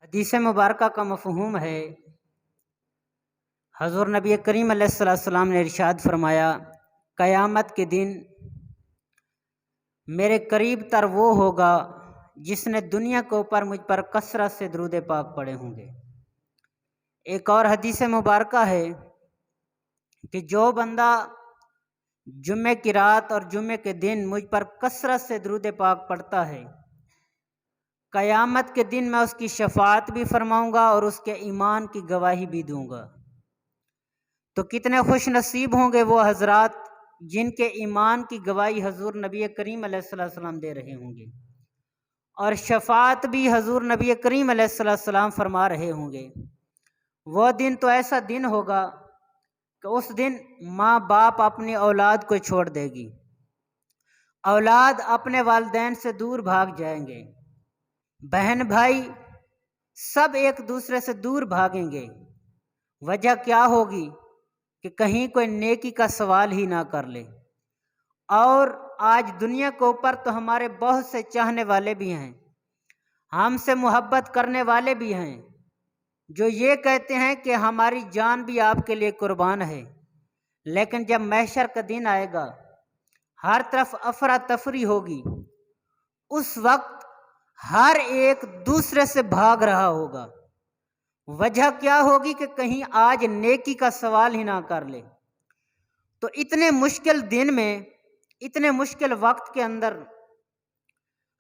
حدیث مبارکہ کا مفہوم ہے، حضور نبی کریم علیہ السلام نے ارشاد فرمایا، قیامت کے دن میرے قریب تر وہ ہوگا جس نے دنیا کے اوپر مجھ پر کثرت سے درود پاک پڑھے ہوں گے۔ ایک اور حدیث مبارکہ ہے کہ جو بندہ جمعے کی رات اور جمعے کے دن مجھ پر کثرت سے درود پاک پڑھتا ہے، قیامت کے دن میں اس کی شفاعت بھی فرماؤں گا اور اس کے ایمان کی گواہی بھی دوں گا۔ تو کتنے خوش نصیب ہوں گے وہ حضرات جن کے ایمان کی گواہی حضور نبی کریم علیہ السلام دے رہے ہوں گے، اور شفاعت بھی حضور نبی کریم علیہ السلام فرما رہے ہوں گے۔ وہ دن تو ایسا دن ہوگا کہ اس دن ماں باپ اپنی اولاد کو چھوڑ دے گی، اولاد اپنے والدین سے دور بھاگ جائیں گے، بہن بھائی سب ایک دوسرے سے دور بھاگیں گے۔ وجہ کیا ہوگی کہ کہیں کوئی نیکی کا سوال ہی نہ کر لے۔ اور آج دنیا کے اوپر تو ہمارے بہت سے چاہنے والے بھی ہیں، ہم سے محبت کرنے والے بھی ہیں، جو یہ کہتے ہیں کہ ہماری جان بھی آپ کے لیے قربان ہے، لیکن جب محشر کا دن آئے گا، ہر طرف افراتفری ہوگی، اس وقت ہر ایک دوسرے سے بھاگ رہا ہوگا۔ وجہ کیا ہوگی کہ کہیں آج نیکی کا سوال ہی نہ کر لے۔ تو اتنے مشکل دن میں، اتنے مشکل وقت کے اندر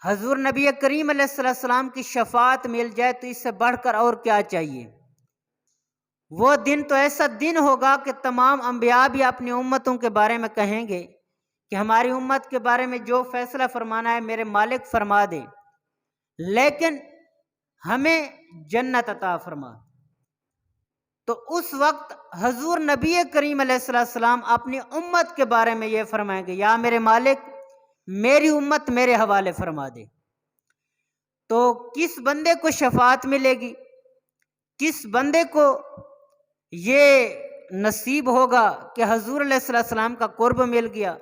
حضور نبی کریم علیہ السلام کی شفاعت مل جائے تو اس سے بڑھ کر اور کیا چاہیے۔ وہ دن تو ایسا دن ہوگا کہ تمام انبیاء بھی اپنی امتوں کے بارے میں کہیں گے کہ ہماری امت کے بارے میں جو فیصلہ فرمانا ہے میرے مالک فرما دے، لیکن ہمیں جنت عطا فرما۔ تو اس وقت حضور نبی کریم علیہ السلام اپنی امت کے بارے میں یہ فرمائیں گے، یا میرے مالک میری امت میرے حوالے فرما دے۔ تو کس بندے کو شفاعت ملے گی، کس بندے کو یہ نصیب ہوگا کہ حضور علیہ السلام کا قرب مل گیا؟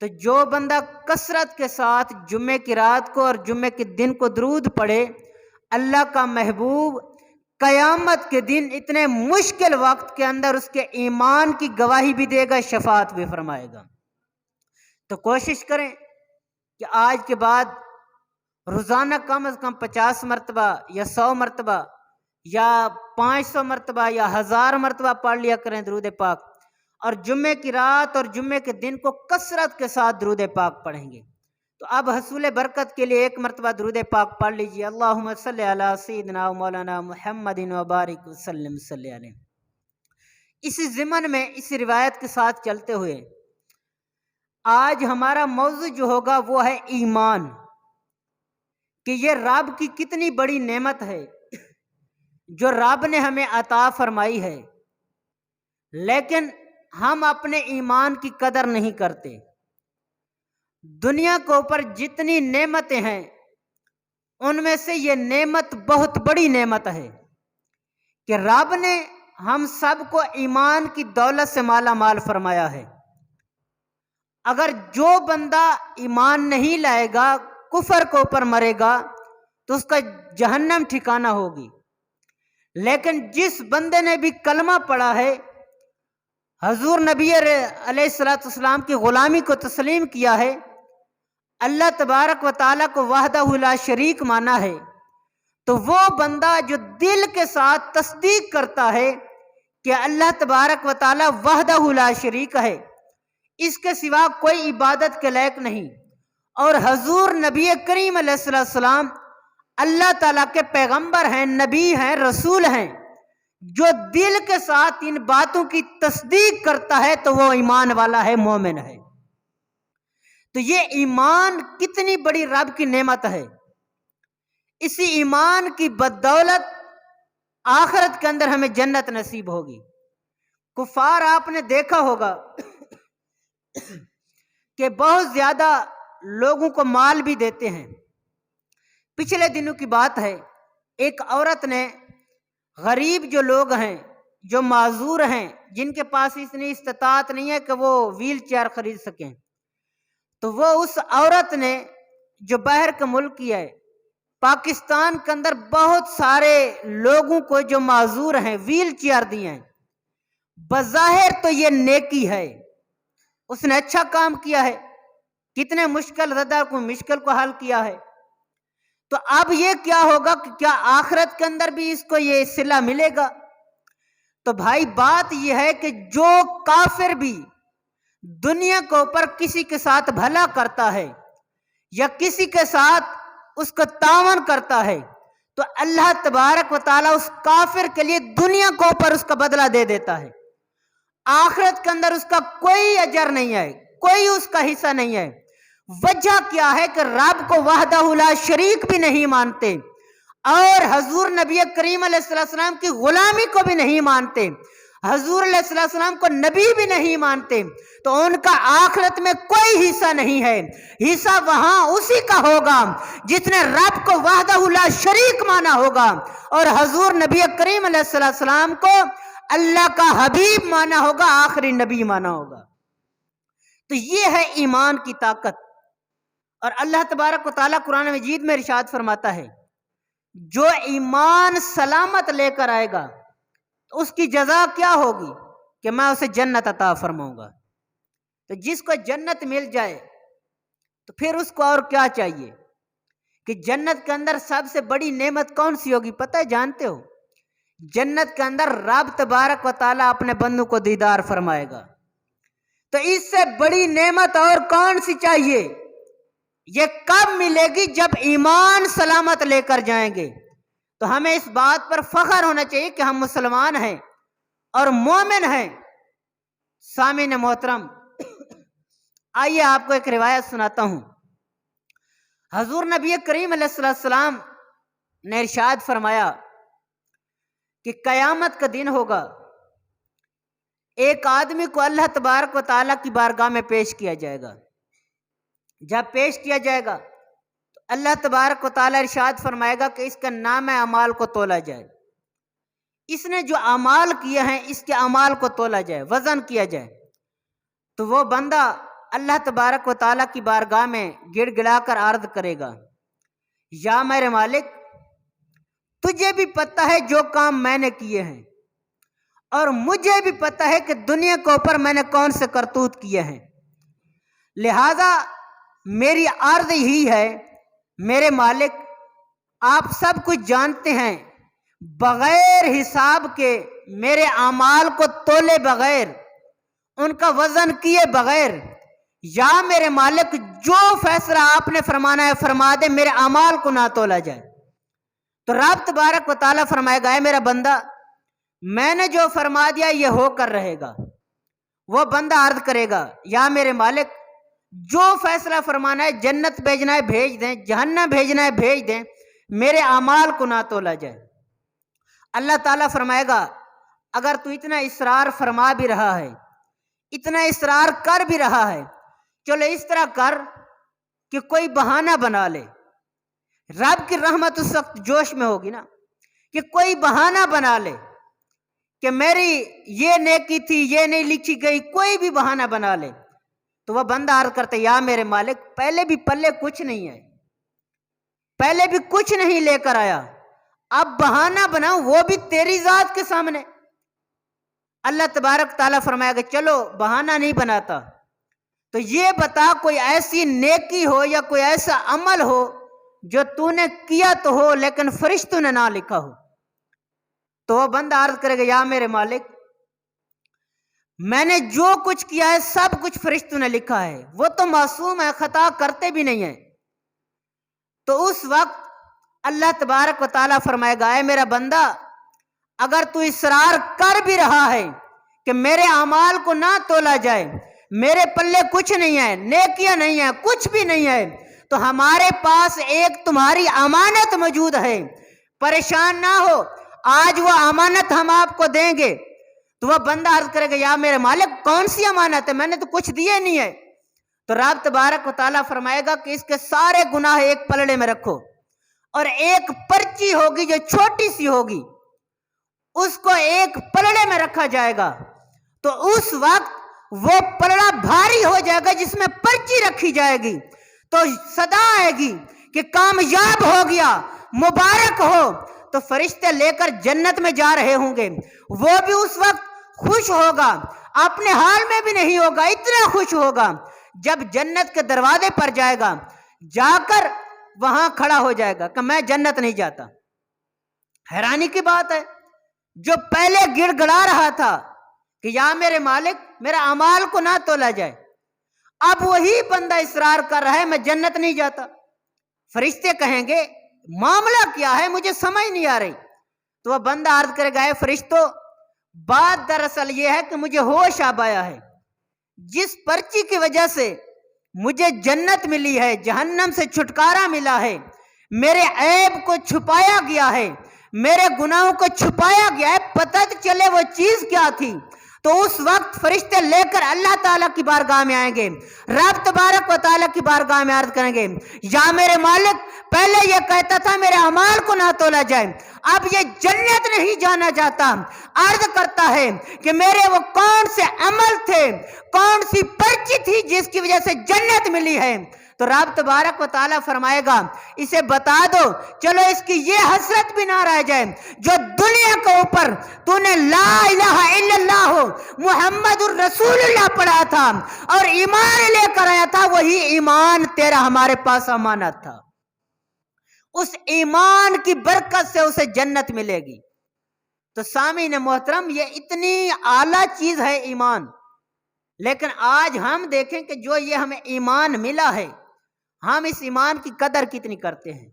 تو جو بندہ کثرت کے ساتھ جمعے کی رات کو اور جمعے کے دن کو درود پڑھے، اللہ کا محبوب قیامت کے دن اتنے مشکل وقت کے اندر اس کے ایمان کی گواہی بھی دے گا، شفاعت بھی فرمائے گا۔ تو کوشش کریں کہ آج کے بعد روزانہ کم از کم 50 مرتبہ یا 100 مرتبہ یا 500 مرتبہ یا 1000 مرتبہ پڑھ لیا کریں درود پاک، اور جمعے کی رات اور جمعے کے دن کو کثرت کے ساتھ درود پاک پڑھیں گے۔ تو اب حصول برکت کے لیے ایک مرتبہ درود پاک پڑھ لیجیے، اللہم صلی علی سیدنا و مولانا محمد و بارک وسلم صلی علیہ۔ اسی ضمن میں اس روایت کے ساتھ چلتے ہوئے آج ہمارا موضوع جو ہوگا وہ ہے ایمان، کہ یہ رب کی کتنی بڑی نعمت ہے جو رب نے ہمیں عطا فرمائی ہے، لیکن ہم اپنے ایمان کی قدر نہیں کرتے۔ دنیا کے اوپر جتنی نعمتیں ہیں ان میں سے یہ نعمت بہت بڑی نعمت ہے کہ رب نے ہم سب کو ایمان کی دولت سے مالا مال فرمایا ہے۔ اگر جو بندہ ایمان نہیں لائے گا، کفر کے اوپر مرے گا، تو اس کا جہنم ٹھکانہ ہوگی، لیکن جس بندے نے بھی کلمہ پڑھا ہے، حضور نبی علیہ السلام کی غلامی کو تسلیم کیا ہے، اللہ تبارک و تعالیٰ کو وحدہ لا شریک مانا ہے، تو وہ بندہ جو دل کے ساتھ تصدیق کرتا ہے کہ اللہ تبارک و تعالیٰ وحدہ لا شریک ہے، اس کے سوا کوئی عبادت کے لائق نہیں، اور حضور نبی کریم علیہ السلام اللہ تعالیٰ کے پیغمبر ہیں، نبی ہیں، رسول ہیں، جو دل کے ساتھ ان باتوں کی تصدیق کرتا ہے تو وہ ایمان والا ہے، مومن ہے۔ تو یہ ایمان کتنی بڑی رب کی نعمت ہے۔ اسی ایمان کی بدولت آخرت کے اندر ہمیں جنت نصیب ہوگی۔ کفار آپ نے دیکھا ہوگا کہ بہت زیادہ لوگوں کو مال بھی دیتے ہیں۔ پچھلے دنوں کی بات ہے، ایک عورت نے غریب جو لوگ ہیں، جو معذور ہیں، جن کے پاس اتنی استطاعت نہیں ہے کہ وہ ویل چیئر خرید سکیں، تو وہ اس عورت نے جو باہر کا ملک کی ہے، پاکستان کے اندر بہت سارے لوگوں کو جو معذور ہیں ویل چیئر دیے ہیں. بظاہر تو یہ نیکی ہے، اس نے اچھا کام کیا ہے، کتنے مشکل زدہ کو مشکل کو حل کیا ہے. تو اب یہ کیا ہوگا کہ کیا آخرت کے اندر بھی اس کو یہ صلہ ملے گا؟ تو بھائی بات یہ ہے کہ جو کافر بھی دنیا کے اوپر کسی کے ساتھ بھلا کرتا ہے یا کسی کے ساتھ اس کو تعاون کرتا ہے تو اللہ تبارک و تعالیٰ اس کافر کے لیے دنیا کے اوپر اس کا بدلہ دے دیتا ہے. آخرت کے اندر اس کا کوئی اجر نہیں ہے، کوئی اس کا حصہ نہیں ہے. وجہ کیا ہے کہ رب کو وحدہ لا شریک بھی نہیں مانتے اور حضور نبی کریم علیہ السلام کی غلامی کو بھی نہیں مانتے، حضور علیہ السلام کو نبی بھی نہیں مانتے، تو ان کا آخرت میں کوئی حصہ نہیں ہے. حصہ وہاں اسی کا ہوگا جس نے رب کو وحدہ لا شریک مانا ہوگا اور حضور نبی کریم علیہ السلام کو اللہ کا حبیب مانا ہوگا، آخری نبی مانا ہوگا. تو یہ ہے ایمان کی طاقت. اور اللہ تبارک و تعالیٰ قرآن مجید میں ارشاد فرماتا ہے جو ایمان سلامت لے کر آئے گا تو اس کی جزا کیا ہوگی کہ میں اسے جنت عطا فرماؤں گا. تو جس کو جنت مل جائے تو پھر اس کو اور کیا چاہیے؟ کہ جنت کے اندر سب سے بڑی نعمت کون سی ہوگی پتہ ہے؟ جانتے ہو؟ جنت کے اندر رب تبارک و تعالیٰ اپنے بندوں کو دیدار فرمائے گا. تو اس سے بڑی نعمت اور کون سی چاہیے؟ یہ کب ملے گی؟ جب ایمان سلامت لے کر جائیں گے. تو ہمیں اس بات پر فخر ہونا چاہیے کہ ہم مسلمان ہیں اور مومن ہیں. سامعین محترم، آئیے آپ کو ایک روایت سناتا ہوں. حضور نبی کریم علیہ السلام نے ارشاد فرمایا کہ قیامت کا دن ہوگا، ایک آدمی کو اللہ تبارک و تعالیٰ کی بارگاہ میں پیش کیا جائے گا. جب پیش کیا جائے گا تو اللہ تبارک و تعالیٰ ارشاد فرمائے گا کہ اس کا نام اعمال کو تولا جائے. اس نے جو اعمال کیے ہیں اس کے اعمال کو تولا جائے، وزن کیا جائے. تو وہ بندہ اللہ تبارک و تعالیٰ کی بارگاہ میں گڑ گڑا کر عرض کرے گا یا میرے مالک، تجھے بھی پتہ ہے جو کام میں نے کیے ہیں اور مجھے بھی پتہ ہے کہ دنیا کے اوپر میں نے کون سے کرتوت کیے ہیں، لہذا میری عرض ہی ہے میرے مالک، آپ سب کچھ جانتے ہیں، بغیر حساب کے میرے اعمال کو تولے بغیر، ان کا وزن کیے بغیر، یا میرے مالک جو فیصلہ آپ نے فرمانا ہے فرما دے، میرے اعمال کو نہ تولا جائے. تو رب تبارک و تعالیٰ فرمائے گا اے میرا بندہ، میں نے جو فرما دیا یہ ہو کر رہے گا. وہ بندہ عرض کرے گا یا میرے مالک جو فیصلہ فرمانا ہے، جنت بھیجنا ہے بھیج دیں، جہنم بھیجنا ہے بھیج دیں، میرے اعمال کو نہ تولا جائے. اللہ تعالیٰ فرمائے گا اگر تو اتنا اصرار فرما بھی رہا ہے، اتنا اصرار کر بھی رہا ہے، چلو اس طرح کر کہ کوئی بہانہ بنا لے. رب کی رحمت اس وقت جوش میں ہوگی نا، کہ کوئی بہانہ بنا لے کہ میری یہ نیکی تھی، یہ نہیں لکھی گئی، کوئی بھی بہانہ بنا لے. تو وہ بندہ عرض کرتے یا میرے مالک، پہلے بھی پلے کچھ نہیں ہے، پہلے بھی کچھ نہیں لے کر آیا، اب بہانہ بناؤ وہ بھی تیری ذات کے سامنے. اللہ تبارک تعالیٰ فرمائے گا چلو بہانہ نہیں بناتا، تو یہ بتا کوئی ایسی نیکی ہو یا کوئی ایسا عمل ہو جو تو نے کیا تو ہو لیکن فرشتوں نے نہ لکھا ہو. تو وہ بندہ عرض کرے گا یا میرے مالک، میں نے جو کچھ کیا ہے سب کچھ فرشتوں نے لکھا ہے، وہ تو معصوم ہے، خطا کرتے بھی نہیں ہیں. تو اس وقت اللہ تبارک و تعالیٰ فرمائے گا اے میرا بندہ، اگر تو اصرار کر بھی رہا ہے کہ میرے اعمال کو نہ تولا جائے، میرے پلے کچھ نہیں ہے، نیکیاں نہیں ہیں، کچھ بھی نہیں ہے، تو ہمارے پاس ایک تمہاری امانت موجود ہے، پریشان نہ ہو، آج وہ امانت ہم آپ کو دیں گے. تو وہ بندہ عرض کرے گا یا میرے مالک کون سی امانت ہے، میں نے تو کچھ دیے نہیں ہے. تو رب تبارک و تعالیٰ فرمائے گا کہ اس کے سارے گناہ ایک پلڑے میں رکھو اور ایک پرچی ہوگی جو چھوٹی سی ہوگی، اس کو ایک پلڑے میں رکھا جائے گا. تو اس وقت وہ پلڑا بھاری ہو جائے گا جس میں پرچی رکھی جائے گی، تو صدا آئے گی کہ कामयाब हो गया, मुबारक हो, तो फरिश्ते लेकर जन्नत में जा रहे होंगे। वो भी उस वक्त खुश होगा, अपने हाल में भी नहीं होगा, इतना खुश होगा जब जन्नत के दरवाजे पर जाएगा, जाकर वहां खड़ा हो जाएगा कि मैं जन्नत नहीं जाता। हैरानी की बात है, जो पहले गिड़गिड़ा रहा था कि या मेरे मालिक मेरा अमाल को ना तोला जाए, अब वही बंदा इसरार कर रहा है मैं जन्नत नहीं जाता। फरिश्ते कहेंगे मामला क्या है, मुझे समझ नहीं आ रही। तो वह बंदा अर्ज करेगा, है फरिश्तों, बात दरअसल यह है कि मुझे होश आ आया है, जिस पर्ची की वजह से मुझे जन्नत मिली है, जहन्नम से छुटकारा मिला है, मेरे ऐब को छुपाया गया है, मेरे गुनाहों को छुपाया गया है, पता तो चले वो चीज क्या थी। तो उस वक्त फरिश्ते लेकर अल्लाह ताला की बारगाह में आएंगे, रब तबारक व ताला की बारगाह में अर्ज करेंगे, या मेरे मालिक पहले ये कहता था मेरे अमाल को ना तोला जाए, अब ये जन्नत नहीं जाना चाहता। अर्ज करता है कि मेरे वो कौन से अमल थे, कौन सी पर्ची थी जिसकी वजह से जन्नत मिली है। तो रब तबारक व ताला फरमाएगा, इसे बता दो, चलो इसकी ये हसरत भी ना रह जाए, जो दुनिया के ऊपर तूने ला इलाहा इल्लल्लाह मुहम्मदुर रसूलुल्लाह पढ़ा था और ईमान लेकर आया था, वही ईमान तेरा हमारे पास अमानत था। उस ईमान की बरकत से उसे जन्नत मिलेगी। तो सामीन मोहतरम, ये इतनी आला चीज है ईमान, लेकिन आज हम देखें कि जो ये हमें ईमान मिला है, हम इस ईमान की कदर कितनी करते हैं,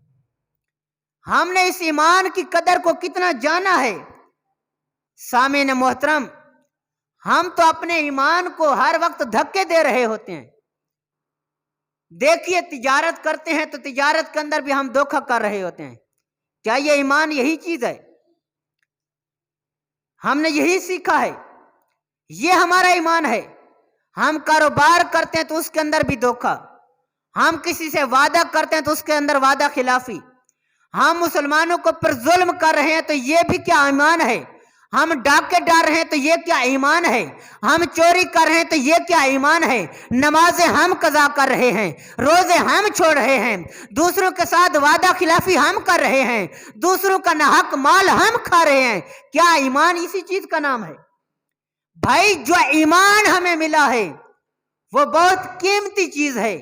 हमने इस ईमान की कदर को कितना जाना है। सामीन मोहतरम, हम तो अपने ईमान को हर वक्त धक्के दे रहे होते हैं। देखिए, तिजारत करते हैं तो तिजारत के अंदर भी हम धोखा कर रहे होते हैं। क्या ये ईमान यही चीज है? हमने यही सीखा है, ये हमारा ईमान है। हम कारोबार करते हैं तो उसके अंदर भी धोखा, हम किसी से वादा करते हैं तो उसके अंदर वादा खिलाफी, हम मुसलमानों को पर जुल्म कर रहे हैं तो ये भी क्या ईमान है? हम डाके डाल रहे हैं तो ये क्या ईमान है? हम चोरी कर रहे हैं तो ये क्या ईमान है? नमाजें हम कज़ा कर रहे हैं, रोजे हम छोड़ रहे हैं, दूसरों के साथ वादा खिलाफी हम कर रहे हैं, दूसरों का नाहक माल हम खा रहे हैं, क्या ईमान इसी चीज का नाम है? भाई, जो ईमान हमें मिला है वो बहुत कीमती चीज है,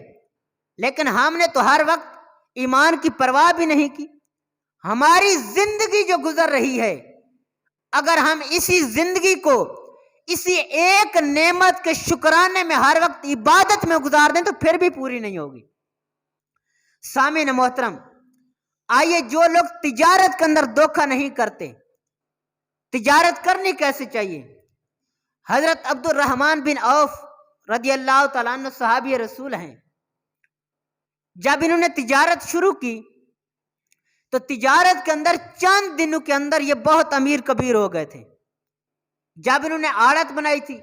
लेकिन हमने तो हर वक्त ईमान की परवाह भी नहीं की। हमारी जिंदगी जो गुजर रही है, अगर हम इसी जिंदगी को इसी एक नेमत के शुक्राने में हर वक्त इबादत में गुजार दें तो फिर भी पूरी नहीं होगी। सामीन मोहतरम, आइए, जो लोग तिजारत के अंदर धोखा नहीं करते, तिजारत करनी कैसे चाहिए? हजरत अब्दुल रहमान बिन औफ रदी अल्लाह तआला अन्हु सहाबी रसूल हैं। जब इन्होंने तिजारत शुरू की तो तिजारत के अंदर चंद दिनों के अंदर ये बहुत अमीर कबीर हो गए थे। जब इन्होंने आड़त बनाई थी,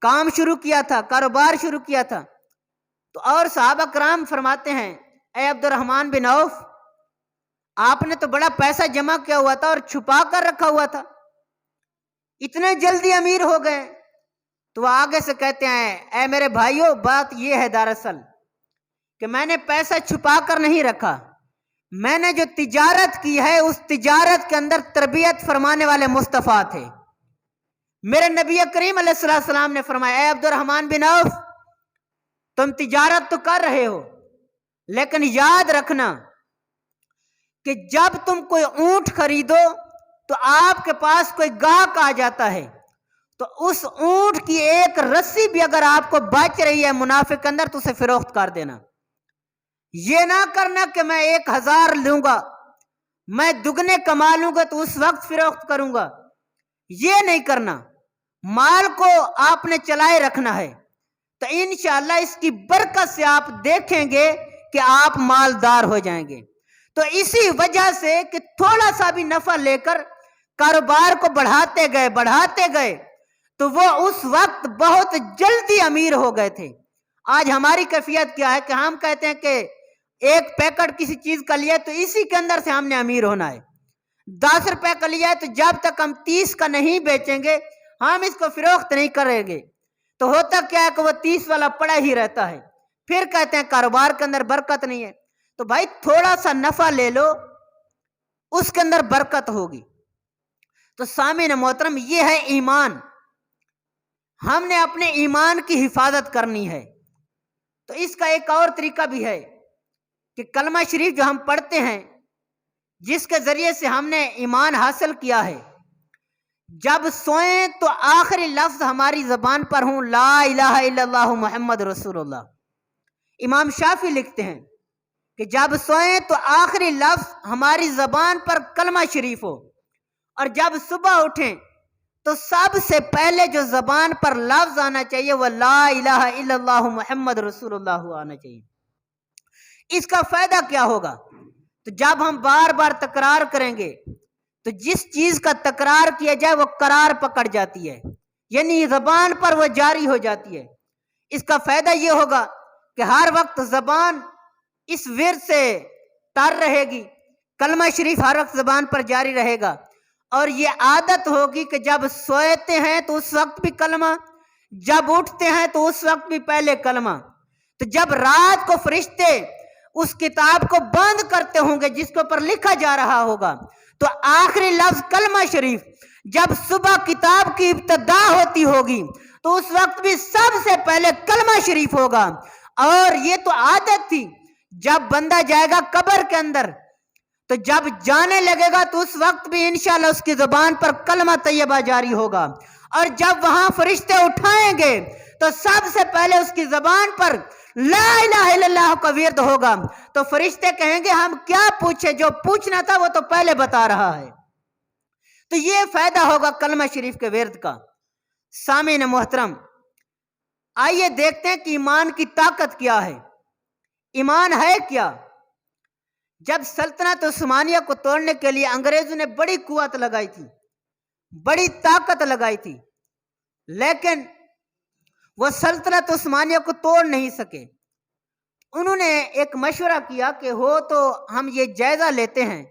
काम शुरू किया था, कारोबार शुरू किया था, तो और सहाबा कराम फरमाते हैं, ए अब्दुर्रहमान बिन औफ, आपने तो बड़ा पैसा जमा किया हुआ था और छुपा कर रखा हुआ था, इतने जल्दी अमीर हो गए। तो वह आगे से कहते हैं, ए मेरे भाइयों, बात यह है दरअसल कि मैंने पैसा छुपा कर नहीं रखा, मैंने जो तिजारत की है उस तिजारत के अंदर तरबियत फरमाने वाले मुस्तफ़ा थे। मेरे नबी करीम अलैहिस्सलाम ने फरमाया, अब्दुर्रहमान बिन औफ, तुम तिजारत तो कर रहे हो, लेकिन याद रखना कि जब तुम कोई ऊंट खरीदो तो आपके पास कोई गाहक आ जाता है, तो उस ऊंट की एक रस्सी भी अगर आपको बच रही है मुनाफे के अंदर तो उसे फरोख्त कर देना। ये ना करना कि मैं 1000 लूंगा, मैं दुगने कमा लूंगा तो उस वक्त फरोख्त करूंगा, ये नहीं करना। माल को आपने चलाए रखना है, तो इंशाअल्लाह इसकी बरकत से आप देखेंगे कि आप मालदार हो जाएंगे। तो इसी वजह से कि थोड़ा सा भी नफा लेकर कारोबार को बढ़ाते गए तो वो उस वक्त बहुत जल्दी अमीर हो गए थे। आज हमारी कैफियत क्या है कि हम कहते हैं कि एक पैकेट किसी चीज का लिया तो इसी के अंदर से हमने अमीर होना है। 10 रुपए का लिया है तो जब तक हम 30 का नहीं बेचेंगे हम इसको फरोख्त नहीं करेंगे। तो होता क्या है कि वो 30 वाला पड़ा ही रहता है, फिर कहते हैं कारोबार के अंदर बरकत नहीं है। तो भाई थोड़ा सा नफा ले लो, उसके अंदर बरकत होगी। तो सामीन मोहतरम, ये है ईमान। हमने अपने ईमान की हिफाजत करनी है। तो इसका एक और तरीका भी है कि कलमा शरीफ जो हम पढ़ते हैं, जिसके जरिए से हमने ईमान हासिल किया है, जब सोएं तो आखिरी लफ्ज हमारी जबान पर हूं, ला इलाहा इल्लल्लाहु मुहम्मद रसूलुल्लाह। इमाम शाफी लिखते हैं कि जब सोएं तो आखिरी लफ्ज हमारी जबान पर कलमा शरीफ हो, और जब सुबह उठें तो सबसे पहले जो जबान पर लफ्ज आना चाहिए वह ला इलाहा इल्लल्लाहु मुहम्मद रसूलुल्लाह आना चाहिए। इसका फायदा क्या होगा? तो जब हम बार बार तकरार करेंगे तो जिस चीज का तकरार किया जाए वो करार पकड़ जाती है, यानी जबान पर वो जारी हो जाती है। इसका फायदा ये होगा कि हर वक्त जबान इस विरद से तर रहेगी, कलमा शरीफ हर वक्त जबान पर जारी रहेगा, और ये आदत होगी कि जब सोते हैं तो उस वक्त भी कलमा, जब उठते हैं तो उस वक्त भी पहले कलमा। तो जब रात को फरिश्ते उस किताब को बंद करते होंगे जिसके ऊपर लिखा जा रहा होगा, तो आखिरी लफ्ज कलमा शरीफ, जब सुबह किताब की इब्तिदा होती होगी तो उस वक्त भी सबसे पहले कलमा शरीफ होगा। और ये तो आदत थी, जब बंदा जाएगा कब्र के अंदर तो जब जाने लगेगा तो उस वक्त भी इंशाल्लाह उसकी जुबान पर कलमा तैयबा जारी होगा, और जब वहां फरिश्ते उठाएंगे तो सबसे पहले उसकी जुबान पर ला इलाहा इल्लल्लाह का विर्द होगा। तो फरिश्ते कहेंगे हम क्या पूछे, जो पूछना था वो तो पहले बता रहा है। तो ये फायदा होगा कलमा शरीफ के विर्द का। सामीन मोहतरम, आइए देखते हैं कि ईमान की ताकत क्या है। ईमान है क्या? जब सल्तनत उस्मानिया को तोड़ने के लिए अंग्रेजों ने बड़ी कुव्वत लगाई थी, बड़ी ताकत लगाई थी, लेकिन वो सल्तनत उस्मानिया को तोड़ नहीं सके। उन्होंने एक मशवरा किया कि हो तो हम ये जायजा लेते हैं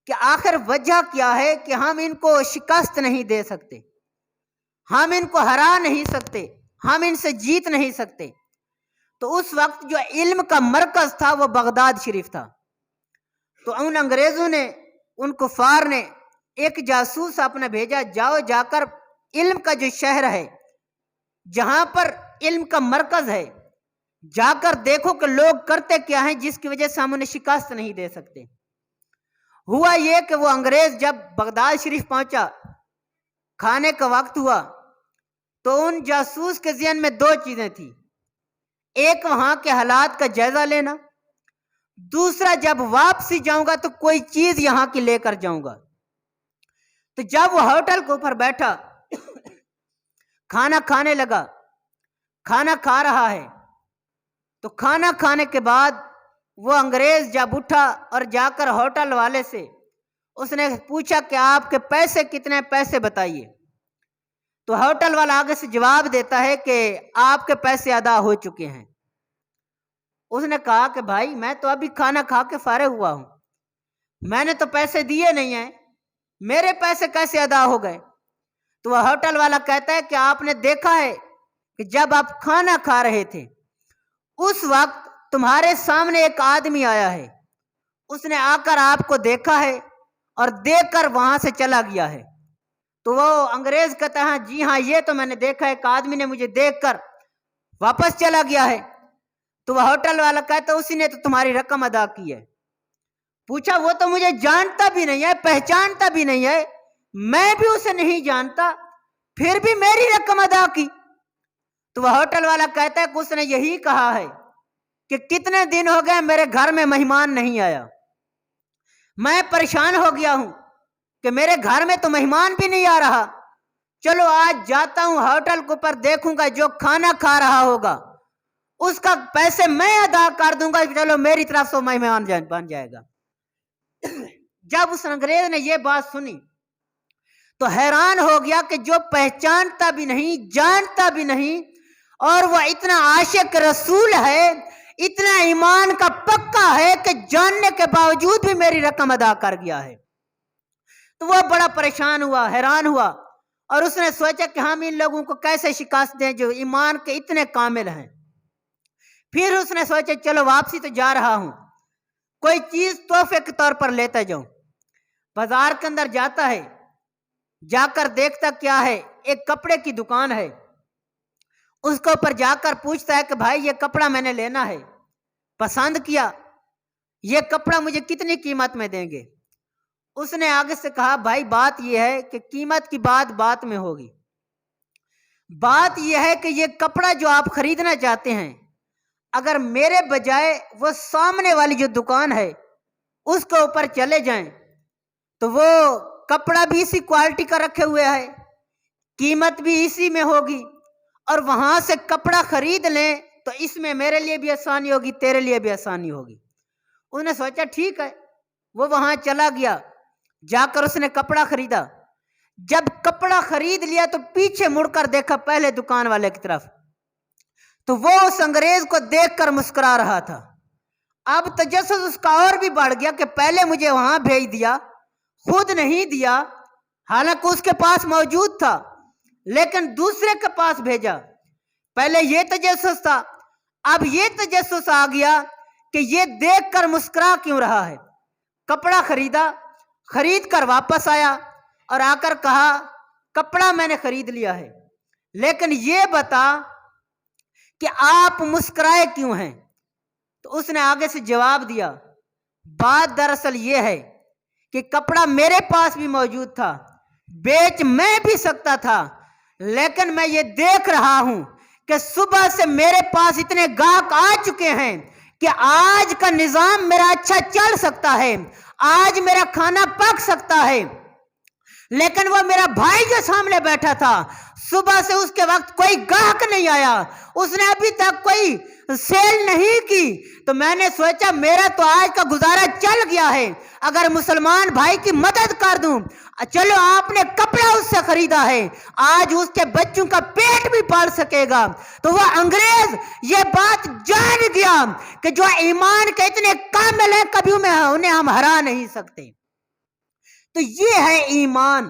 कि आखिर वजह क्या है कि हम इनको शिकस्त नहीं दे सकते, हम इनको हरा नहीं सकते, हम इनसे जीत नहीं सकते। तो उस वक्त जो इल्म का मरकज था वो बगदाद शरीफ था। तो उन अंग्रेजों ने, उन कुफार ने एक जासूस अपना भेजा, जाओ जाकर इल्म का जो शहर है, जहां पर इल्म का मरकज है, जाकर देखो कि लोग करते क्या हैं जिसकी वजह से हम उन्हें शिकस्त नहीं दे सकते। हुआ यह कि वो अंग्रेज जब बगदाद शरीफ पहुंचा, खाने का वक्त हुआ, तो उन जासूस के ज़हन में दो चीजें थी। एक वहां के हालात का जायजा लेना, दूसरा जब वापसी जाऊंगा तो कोई चीज यहां की लेकर जाऊंगा। तो जब वो होटल के ऊपर बैठा, खाना खाने लगा, खाना खा रहा है, तो खाना खाने के बाद वो अंग्रेज जब उठा और जाकर होटल वाले से उसने पूछा कि आपके पैसे कितने, पैसे बताइए। तो होटल वाला आगे से जवाब देता है कि आपके पैसे अदा हो चुके हैं। उसने कहा कि भाई मैं तो अभी खाना खा के फारिग हुआ हूं, मैंने तो पैसे दिए नहीं हैं, मेरे पैसे कैसे अदा हो गए? तो वह होटल वाला कहता है कि आपने देखा है कि जब आप खाना खा रहे थे उस वक्त तुम्हारे सामने एक आदमी आया है, उसने आकर आपको देखा है और देखकर वहां से चला गया है। तो वो अंग्रेज कहता है जी हाँ, ये तो मैंने देखा है, एक आदमी ने मुझे देखकर वापस चला गया है। तो वह होटल वाला कहता है उसी ने तो तुम्हारी रकम अदा की है। पूछा वो तो मुझे जानता भी नहीं है, पहचानता भी नहीं है, मैं भी उसे नहीं जानता, फिर भी मेरी रकम अदा की। तो वह होटल वाला कहता है कि उसने यही कहा है कि कितने दिन हो गए मेरे घर में मेहमान नहीं आया, मैं परेशान हो गया हूं कि मेरे घर में तो मेहमान भी नहीं आ रहा। चलो आज जाता हूं होटल के ऊपर, देखूंगा जो खाना खा रहा होगा उसका पैसे मैं अदा कर दूंगा, चलो मेरी तरफ से मेहमान बन जाएगा। जब उस अंग्रेज ने यह बात सुनी तो हैरान हो गया कि जो पहचानता भी नहीं, जानता भी नहीं, और वह इतना आशिक रसूल है, इतना ईमान का पक्का है कि जानने के बावजूद भी मेरी रकम अदा कर गया है। तो वह बड़ा परेशान हुआ, हैरान हुआ, और उसने सोचा कि हम इन लोगों को कैसे शिकस्त दें जो ईमान के इतने कामिल हैं। फिर उसने सोचा चलो वापसी तो जा रहा हूं, कोई चीज तोहफे के तौर पर लेता जाऊं। बाजार के अंदर जाता है, जाकर देखता क्या है, एक कपड़े की दुकान है। उसके ऊपर जाकर पूछता है कि भाई ये कपड़ा मैंने लेना है, पसंद किया, ये कपड़ा मुझे कितनी कीमत में देंगे? उसने आगे से कहा भाई बात यह है कि कीमत की बात बाद में होगी। बात यह है कि ये कपड़ा जो आप खरीदना चाहते हैं, अगर मेरे बजाय वो सामने वाली जो दुकान है उसके ऊपर चले जाएं तो वो कपड़ा भी इसी क्वालिटी का रखे हुए है, कीमत भी इसी में होगी, और वहां से कपड़ा खरीद लें तो इसमें मेरे लिए भी आसानी होगी, तेरे लिए भी आसानी होगी। उसने सोचा ठीक है, वो वहां चला गया, जाकर उसने कपड़ा खरीदा। जब कपड़ा खरीद लिया तो पीछे मुड़कर देखा पहले दुकान वाले की तरफ, तो वो उस अंग्रेज को देखकर मुस्कुरा रहा था। अब तजस्सुस उसका और भी बढ़ गया कि पहले मुझे वहां भेज दिया, खुद नहीं दिया, हालांकि उसके पास मौजूद था, लेकिन दूसरे के पास भेजा। पहले ये तजस्सुस था, अब ये तजस्सुस आ गया कि ये देखकर मुस्कुरा क्यों रहा है। कपड़ा खरीदा, खरीद कर वापस आया और आकर कहा कपड़ा मैंने खरीद लिया है, लेकिन ये बता कि आप मुस्कुराए क्यों हैं? तो उसने आगे से जवाब दिया, बात दरअसल ये है कि कपड़ा मेरे पास भी मौजूद था, बेच मैं भी सकता था, लेकिन मैं ये देख रहा हूं कि सुबह से मेरे पास इतने गाहक आ चुके हैं कि आज का निजाम मेरा अच्छा चल सकता है, आज मेरा खाना पक सकता है। लेकिन वो मेरा भाई जो सामने बैठा था, सुबह से उसके वक्त कोई गाहक नहीं आया, उसने अभी तक कोई सेल नहीं की, तो मैंने सोचा मेरा तो आज का गुजारा चल गया है, अगर मुसलमान भाई की मदद कर दूं। चलो आपने कपड़ा उससे खरीदा है, आज उसके बच्चों का पेट भी पाल सकेगा। तो वह अंग्रेज ये बात जान गया कि जो ईमान के इतने कामिल है, कभी उन्हें हम हरा नहीं सकते। तो ये है ईमान।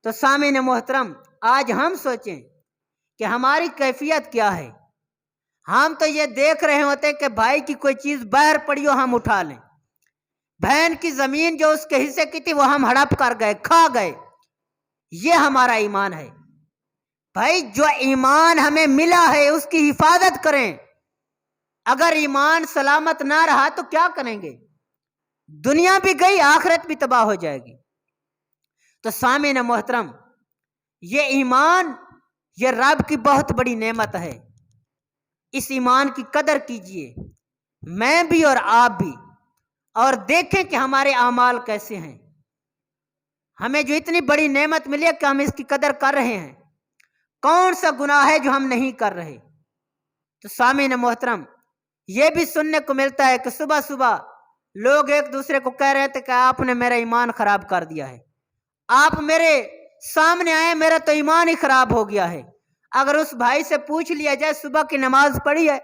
तो सामीन मोहतरम, आज हम सोचें कि हमारी कैफियत क्या है। हम तो ये देख रहे होते कि भाई की कोई चीज बाहर पड़ी हो हम उठा लें, बहन की जमीन जो उसके हिस्से की थी वो हम हड़प कर गए, खा गए। ये हमारा ईमान है। भाई जो ईमान हमें मिला है उसकी हिफाजत करें। अगर ईमान सलामत ना रहा तो क्या करेंगे? दुनिया भी गई, आखिरत भी तबाह हो जाएगी। तो सामीन मोहतरम, ये ईमान ये रब की बहुत बड़ी नेमत है। इस ईमान की कदर कीजिए, मैं भी और आप भी, और देखें कि हमारे आमाल कैसे हैं। हमें जो इतनी बड़ी नेमत मिली है कि हम इसकी कदर कर रहे हैं, कौन सा गुनाह है जो हम नहीं कर रहे? तो सामीन मोहतरम, यह भी सुनने को मिलता है कि सुबह सुबह लोग एक दूसरे को कह रहे थे कि आपने मेरा ईमान खराब कर दिया है, आप मेरे सामने आए, मेरा तो ईमान ही खराब हो गया है। अगर उस भाई से पूछ लिया जाए सुबह की नमाज पढ़ी है,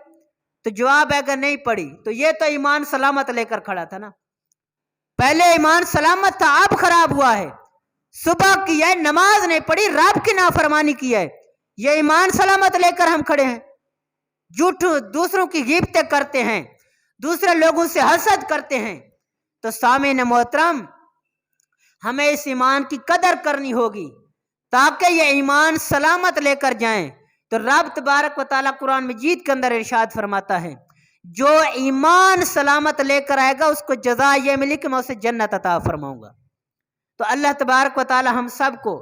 तो जवाब है अगर नहीं पढ़ी, तो ये तो ईमान सलामत लेकर खड़ा था ना। पहले ईमान सलामत था, अब खराब हुआ है। सुबह की है, नमाज नहीं पढ़ी, रब की नाफरमानी की है, ये ईमान सलामत लेकर हम खड़े हैं। झूठ दूसरों की गिबतें करते हैं, दूसरे लोगों से हसद करते हैं। तो सामीन मोहतरम, हमें इस ईमान की कदर करनी होगी ताकि ये ईमान सलामत लेकर जाएं। तो रब तबारक व तआला कुरान मजीद के अंदर इरशाद फरमाता है, जो ईमान सलामत लेकर आएगा उसको जज़ा ये मिली कि मैं उसे जन्नत अता फरमाऊंगा। तो अल्लाह तबारक व तआला हम सबको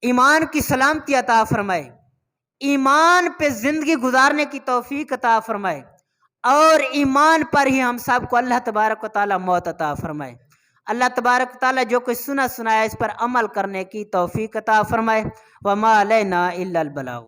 ईमान की सलामती अता फरमाए, ईमान पे जिंदगी गुजारने की तौफीक अता फरमाए, और ईमान पर ही हम सबको अल्लाह तबारक व तआला मौत अता फरमाए। अल्लाह तबारक व तआला जो कुछ सुना सुनाया इस पर अमल करने की तौफीक अता फरमाए। वमा अलैना इल्लल बलाग।